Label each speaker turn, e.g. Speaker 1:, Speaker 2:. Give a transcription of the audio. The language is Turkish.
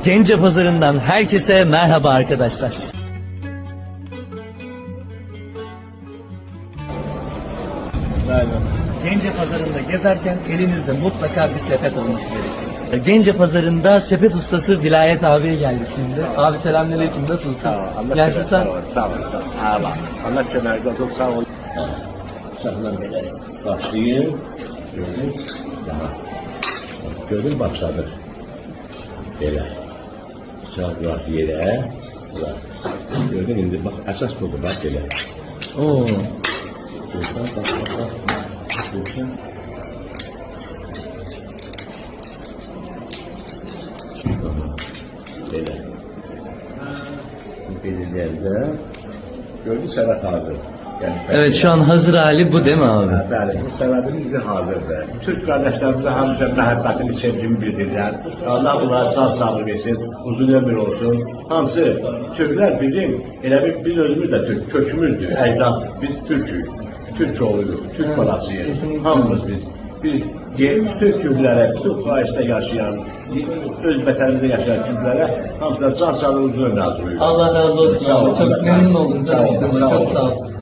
Speaker 1: Gence Pazarı'ndan herkese merhaba arkadaşlar. Gence Pazarı'nda gezerken elinizde mutlaka bir sepet olması gerekiyor. Gence Pazarı'nda sepet ustası Vilayet abiye geldik şimdi. Abi selamünaleyküm, nasılsın? Gerçi sen...
Speaker 2: Sağ ol. Allah kemerde olsun, sağ ol. Sağlar böyle. Başlayayım. Gördün. Gördün başladık. Böyle. Sağ bırak yere. Bırak. Gördün indi bak esas budur bak böyle.
Speaker 1: Oo.
Speaker 2: Bak. Görsen. Böyle. Belirlerde gördün Serhat hazır. Yani
Speaker 1: Evet, şu an hazır hali bu değil mi abi?
Speaker 2: Bəli, bu səbəbimiz hazırdır. Türk qardaşlarımıza həmişə məhəbbətini, sevgimi bildirirlər. Allah onlara sağ sağlık versin, uzun ömür olsun. Hamısı Türklər bizim, elə biz özümüz də Türk, kökümüzdür, əcdad. Biz Türk'ük, Türk oğluyuz, Türk balasıyız. Hamımız biz. Biz Türk Türklərə, bütün xahişdə yaşayan, öz vətənimizdə yaşayan Türklərə hamısına can sağlığı uzun ömür arzulayırıq.
Speaker 1: Allah razı olsun abi. Çok memnun oldum tanıştığıma. Çok sağ ol.